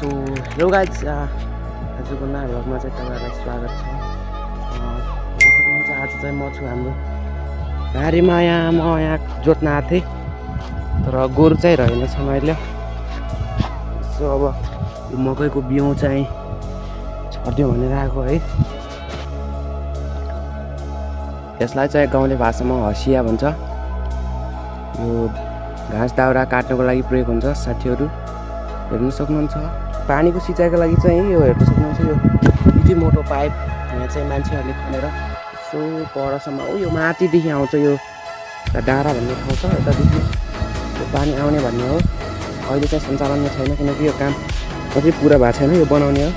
So hello guys आजको नयाँ भ्लगमा चाहिँ तपाईँहरूलाई स्वागत छ। आज चाहिँ म छु हाम्रो बारीमा। म यहाँ जोत्न आएको थिएँ तर गोरु चाहिँ रहेनछ मैले। सो अब यो मकैको बिउ चाहिँ छरिदिउँ भनेर आएको है। यसलाई चाहिँ गाउँले भाषामा हसिया भन्छ। यो घाँस दाउरा काट्नको लागि प्रयोग हुन्छ। साथीहरू हेर्न सक्नुहुन्छ पानीको सिँचाइको लागि चाहिँ यो हेर्न सक्नुहुन्छ। यो यति मोटो पाइप यहाँ चाहिँ मान्छेहरूले खनेर यसो परसम्म यो माथिदेखि आउँछ। यो डाँडा भन्ने ठाउँ छ, यतादेखि यो पानी आउने भन्ने हो। अहिले चाहिँ सञ्चालनमा छैन किनकि यो काम अझै पुरा भएको छैन, यो बनाउने हो।